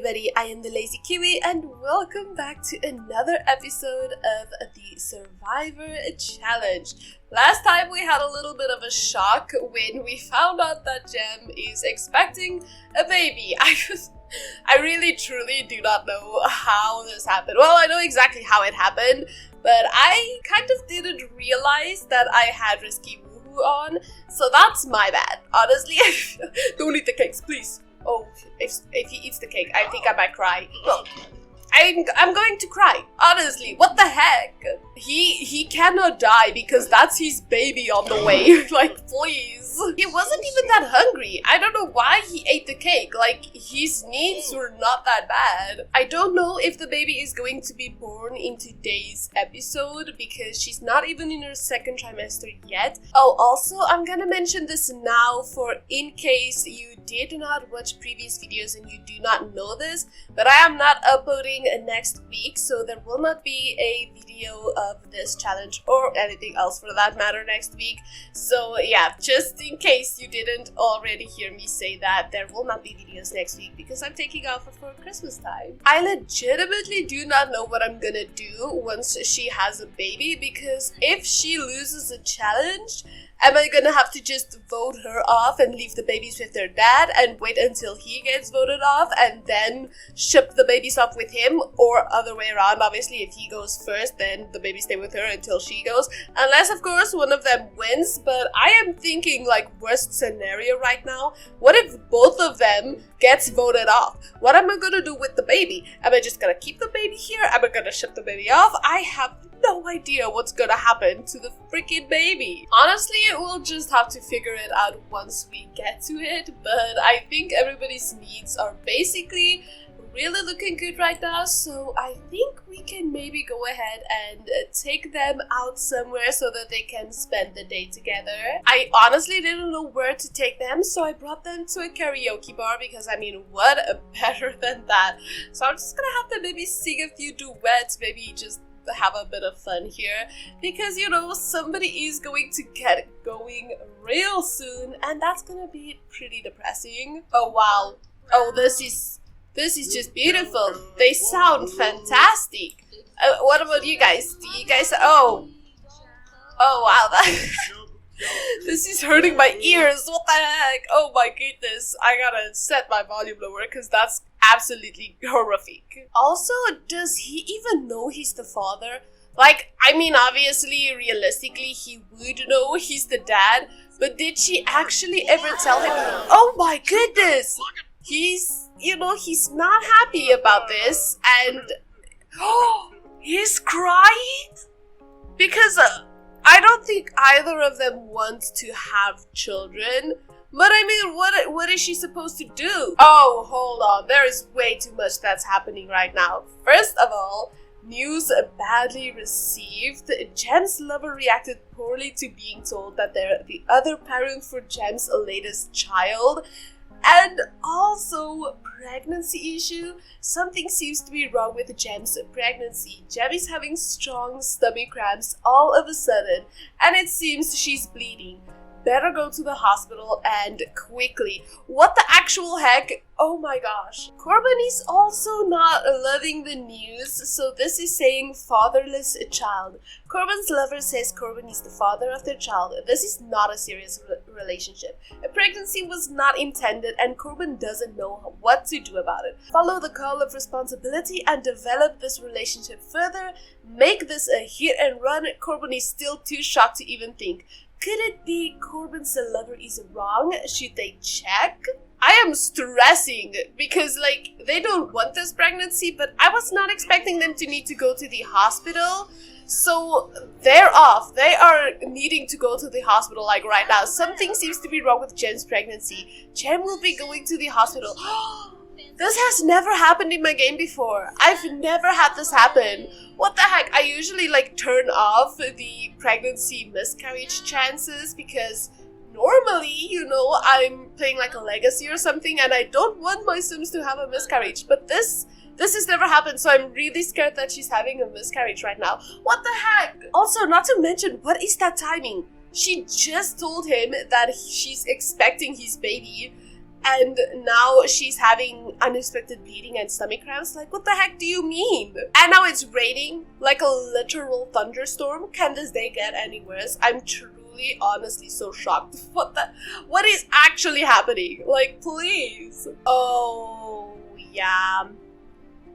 everybody, I am the Lazy Kiwi and welcome back to another episode of the Survivor Challenge. Last time we had a little bit of a shock when we found out that Jem is expecting a baby. I really truly do not know how this happened. Well, I know exactly how it happened, but I kind of didn't realize that I had Risky Woohoo on, so that's my bad. Honestly, don't eat the cakes, please. Oh, if he eats the cake, I think I might cry. Well, I'm going to cry. Honestly, what the heck? He cannot die because that's his baby on the way. Like, please. He wasn't even that hungry. I don't know why he ate the cake. Like, his needs were not that bad. I don't know if the baby is going to be born in today's episode because she's not even in her second trimester yet. Oh, also, I'm gonna mention this now for in case you did not watch previous videos and you do not know this, but I am not uploading next week, so there will not be a video of this challenge or anything else for that matter next week. So yeah, just in case you didn't already hear me say that, there will not be videos next week because I'm taking off for Christmas time. I legitimately do not know what I'm gonna do once she has a baby, because if she loses a challenge, am I gonna have to just vote her off and leave the babies with their dad and wait until he gets voted off and then ship the babies off with him? Or other way around, obviously, if he goes first, then the babies stay with her until she goes. Unless, of course, one of them wins, but I am thinking, like, worst scenario right now. What if both of them gets voted off? What am I gonna do with the baby? Am I just gonna keep the baby here? Am I gonna ship the baby off? I have no idea what's gonna happen to the freaking baby. Honestly, we'll just have to figure it out once we get to it, but I think everybody's needs are basically really looking good right now, so I think we can maybe go ahead and take them out somewhere so that they can spend the day together. I honestly didn't know where to take them, so I brought them to a karaoke bar because, I mean, what better than that? So I'm just gonna have them maybe sing a few duets, maybe just have a bit of fun here, because, you know, somebody is going to get going real soon, and that's gonna be pretty depressing. Oh wow. Oh, this is just beautiful. They sound fantastic. What about you guys? Do you guys... Oh wow, that this is hurting my ears. What the heck? Oh my goodness. I gotta set my volume lower because that's absolutely horrific. Also, does he even know he's the father? Like, I mean, obviously, realistically, he would know he's the dad, but did she actually ever tell him? Oh my goodness! He's, you know, he's not happy about this, and he's crying? Because I don't think either of them want to have children. But I mean, what is she supposed to do? Oh, hold on. There is way too much that's happening right now. First of all, news badly received. Jem's lover reacted poorly to being told that they're the other parent for Jem's latest child. And also, pregnancy issue. Something seems to be wrong with Jem's pregnancy. Jem is having strong stomach cramps all of a sudden, and it seems she's bleeding. Better go to the hospital and quickly. What the actual heck? Oh my gosh. Corbin is also not loving the news, so this is saying fatherless child. Corbin's lover says Corbin is the father of their child. This is not a serious relationship. A pregnancy was not intended and Corbin doesn't know what to do about it. Follow the call of responsibility and develop this relationship further. Make this a hit and run. Corbin is still too shocked to even think. Could it be Corbin's lover is wrong? Should they check? I am stressing because, like, they don't want this pregnancy, but I was not expecting them to need to go to the hospital. So they're off. They are needing to go to the hospital, like, right now. Something seems to be wrong with Jem's pregnancy. Jem will be going to the hospital. This has never happened in my game before. I've never had this happen. What the heck? I usually, like, turn off the pregnancy miscarriage chances because normally, you know, I'm playing like a legacy or something and I don't want my Sims to have a miscarriage. But this has never happened, so I'm really scared that she's having a miscarriage right now. What the heck? Also, not to mention, what is that timing? She just told him that she's expecting his baby. and now she's having unexpected bleeding and stomach cramps. Like, what the heck do you mean? And now it's raining like a literal thunderstorm. Can this day get any worse? I'm truly, honestly so shocked. What is actually happening? Like, please. Oh, yeah.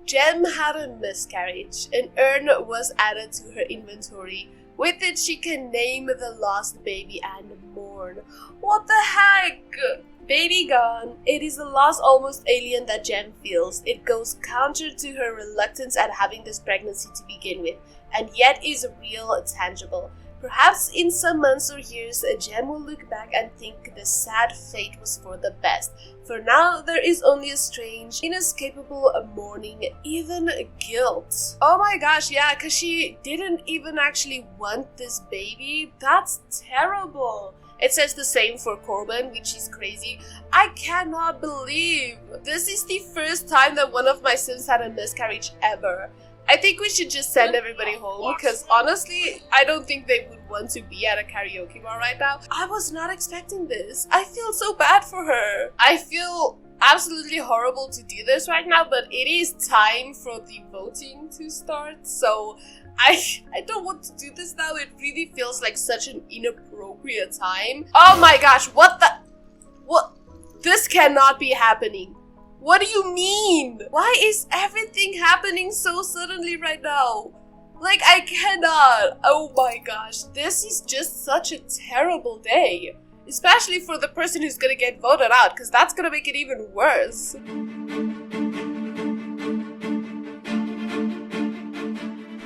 Jem had a miscarriage. An urn was added to her inventory. With it, she can name the lost baby and mourn. What the heck? Baby gone. It is the lost almost alien that Jem feels. It goes counter to her reluctance at having this pregnancy to begin with, and yet is real, tangible. Perhaps in some months or years, Jem will look back and think the sad fate was for the best. For now, there is only a strange, inescapable mourning, even guilt. Oh my gosh, yeah, because she didn't even actually want this baby. That's terrible. It says the same for Corbin, which is crazy. I cannot believe this is the first time that one of my Sims had a miscarriage ever. I think we should just send everybody home, because honestly, I don't think they would want to be at a karaoke bar right now. I was not expecting this. I feel so bad for her. I feel absolutely horrible to do this right now, but it is time for the voting to start, so I don't want to do this now. It really feels like such an inappropriate time. Oh my gosh, what? This cannot be happening. What do you mean? Why is everything happening so suddenly right now? Like, I cannot. Oh my gosh, this is just such a terrible day. Especially for the person who's gonna get voted out, because that's gonna make it even worse.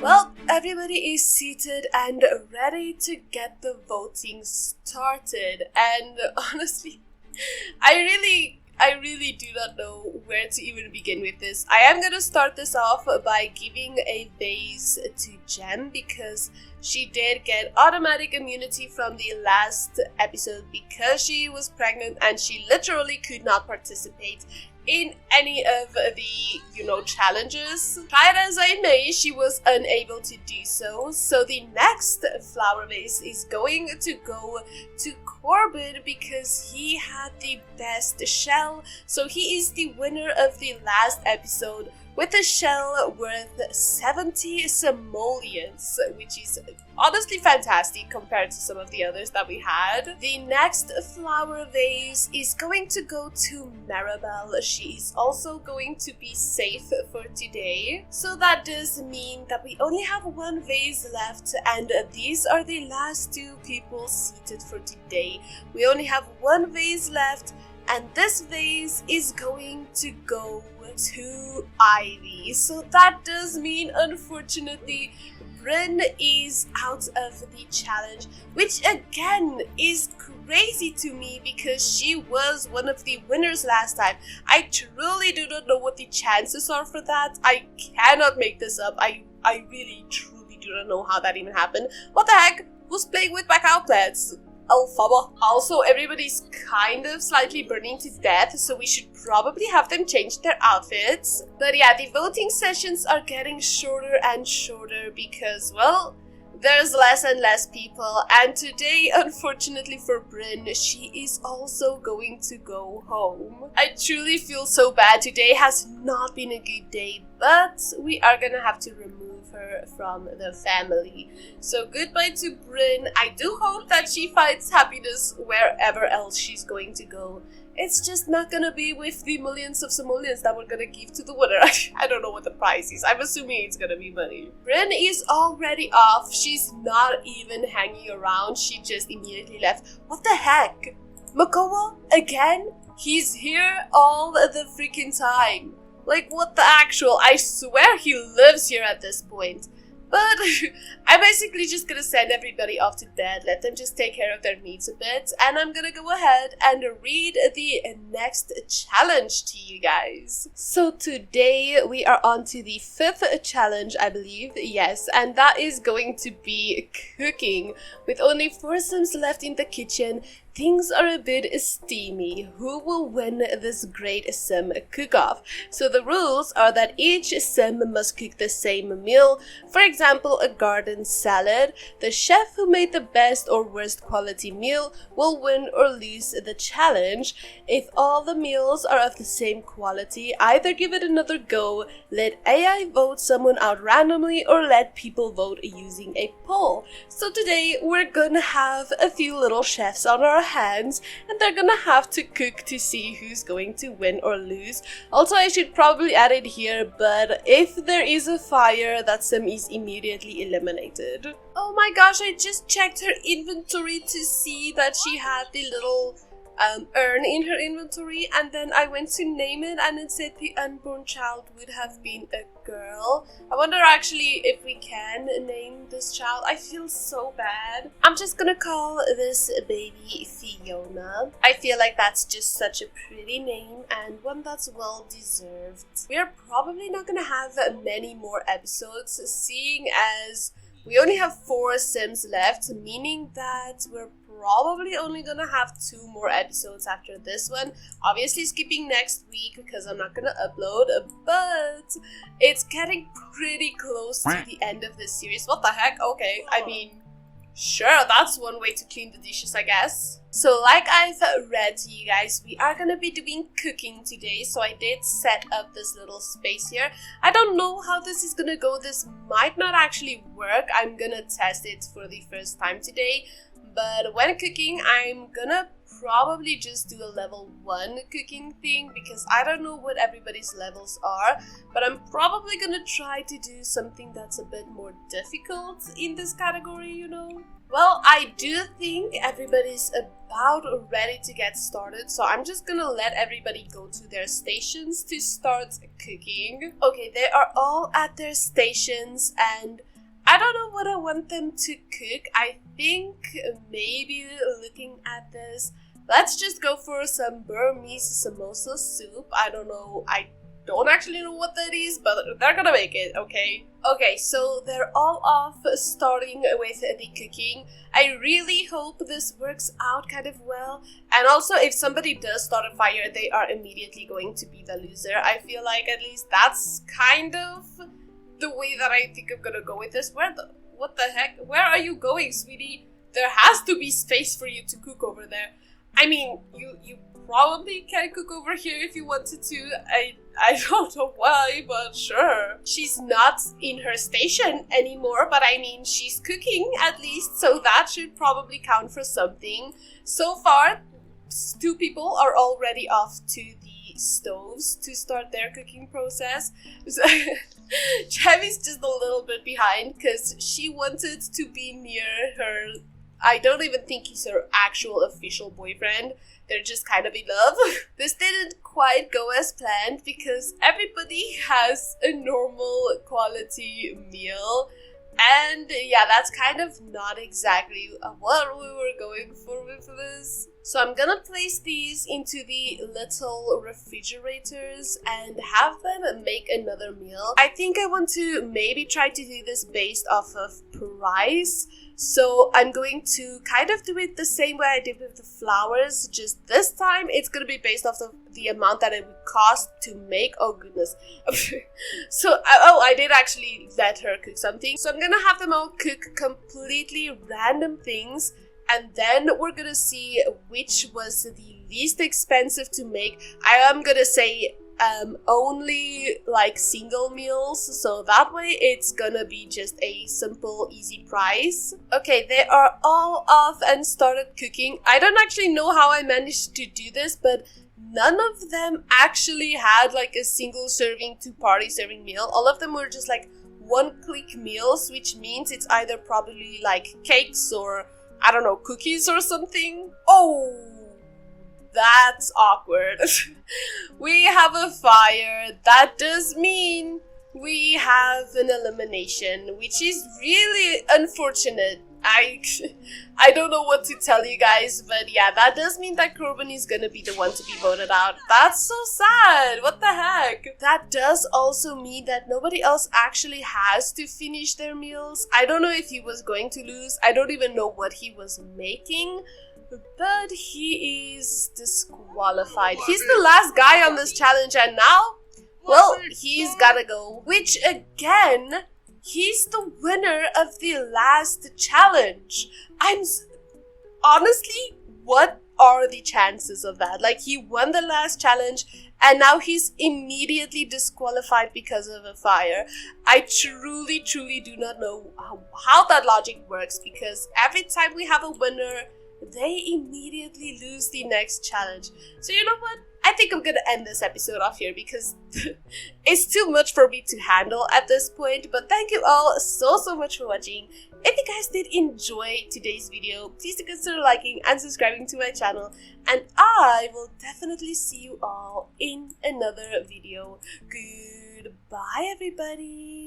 Well, everybody is seated and ready to get the voting started. And honestly, I really do not know where to even begin with this. I am gonna start this off by giving a vase to Jem, because she did get automatic immunity from the last episode because she was pregnant and she literally could not participate in any of the, challenges. Try it as I may, she was unable to do so. So the next flower vase is going to go to Corbin because he had the best shell. So he is the winner of the last episode with a shell worth 70 simoleons, which is honestly fantastic compared to some of the others that we had. The next flower vase is going to go to Maribel. She is also going to be safe for today. So that does mean that we only have one vase left, and these are the last two people seated for today. We only have one vase left, and this vase is going to go to Ivy. So that does mean, unfortunately, Bryn is out of the challenge, which again is crazy to me because she was one of the winners last time. I truly do not know what the chances are for that. I cannot make this up. I really truly do not know how that even happened. What the heck? Who's playing with blackout plants? Alphaba. Also, everybody's kind of slightly burning to death, so we should probably have them change their outfits. But yeah, the voting sessions are getting shorter and shorter because, well, there's less and less people, and today, unfortunately for Bryn, she is also going to go home. I truly feel so bad. Today has not been a good day, but we are gonna have to remove her from the family. So goodbye to Bryn. I do hope that she finds happiness wherever else she's going to go. It's just not gonna be with the millions of simoleons that we're gonna give to the winner. I don't know what the prize is. I'm assuming it's gonna be money. Bryn is already off. She's not even hanging around. She just immediately left. What the heck? Makoa? Again? He's here all the freaking time. Like, what the actual? I swear he lives here at this point. But I'm basically just gonna send everybody off to bed, let them just take care of their needs a bit, and I'm gonna go ahead and read the next challenge to you guys. So today we are on to the 5th challenge, I believe, yes, and that is going to be cooking. With only 4 Sims left in the kitchen, things are a bit steamy. Who will win this great sim cook-off? So the rules are that each sim must cook the same meal. For example, a garden salad. The chef who made the best or worst quality meal will win or lose the challenge. If all the meals are of the same quality, either give it another go, let AI vote someone out randomly, or let people vote using a poll. So today we're gonna have a few little chefs on our hands, and they're gonna have to cook to see who's going to win or lose. Also, I should probably add it here, but if there is a fire, that sim is immediately eliminated. Oh my gosh, I just checked her inventory to see that she had the little urn in her inventory, and then I went to name it and it said the unborn child would have been a girl. I wonder actually if we can name this child. I feel so bad. I'm just gonna call this baby Fiona. I feel like that's just such a pretty name and one that's well deserved. We're probably not gonna have many more episodes, seeing as we only have 4 sims left, meaning that we're probably only gonna have 2 more episodes after this one. Obviously skipping next week because I'm not gonna upload, but it's getting pretty close to the end of this series. What the heck? Okay, I mean, sure, that's one way to clean the dishes, I guess. So like I've read to you guys, we are gonna be doing cooking today, so I did set up this little space here. I don't know how this is gonna go. This might not actually work. I'm gonna test it for the first time today. But when cooking, I'm gonna probably just do a level 1 cooking thing because I don't know what everybody's levels are, but I'm probably gonna try to do something that's a bit more difficult in this category, you know? Well, I do think everybody's about ready to get started, so I'm just gonna let everybody go to their stations to start cooking. Okay, they are all at their stations, and I don't know what I want them to cook. I think maybe looking at this, let's just go for some Burmese samosa soup. I don't actually know what that is, but they're gonna make it, okay? Okay, so they're all off starting with the cooking. I really hope this works out kind of well. And also, if somebody does start a fire, they are immediately going to be the loser. I feel like at least that's kind of the way that I think I'm gonna go with this. What the heck? Where are you going, sweetie? There has to be space for you to cook over there. I mean, you probably can cook over here if you wanted to. I don't know why, but sure. She's not in her station anymore, but I mean, she's cooking at least, so that should probably count for something. So far, 2 people are already off to the stoves to start their cooking process. Chevy's just a little bit behind because she wanted to be near her. I don't even think he's her actual official boyfriend. They're just kind of in love. This didn't quite go as planned because everybody has a normal quality meal. And yeah, that's kind of not exactly what we were going for with this. So I'm gonna place these into the little refrigerators and have them make another meal. I think I want to maybe try to do this based off of price. So I'm going to kind of do it the same way I did with the flowers, just this time it's going to be based off of the amount that it would cost to make. Oh goodness. So, I did actually let her cook something. So I'm going to have them all cook completely random things, and then we're going to see which was the least expensive to make. I am going to say only like single meals, so that way it's gonna be just a simple easy price. Okay, they are all off and started cooking. I don't actually know how I managed to do this, but none of them actually had like a single serving to party serving meal. All of them were just like 1-click meals, which means it's either probably like cakes or I don't know, cookies or something. Oh, that's awkward. We have a fire. That does mean we have an elimination, which is really unfortunate. I don't know what to tell you guys, but yeah, that does mean that Corbin is gonna be the one to be voted out. That's so sad. What the heck? That does also mean that nobody else actually has to finish their meals. I don't know if he was going to lose. I don't even know what he was making. but he is disqualified. He's the last guy on this challenge, and now, well, he's gotta go. Which, again, he's the winner of the last challenge. Honestly, what are the chances of that? Like, he won the last challenge, and now he's immediately disqualified because of a fire. I truly do not know how that logic works, because every time we have a winner, they immediately lose the next challenge. So you know what? I think I'm gonna end this episode off here because it's too much for me to handle at this point. But thank you all so much for watching. If you guys did enjoy today's video, please do consider liking and subscribing to my channel. And I will definitely see you all in another video. Goodbye, everybody.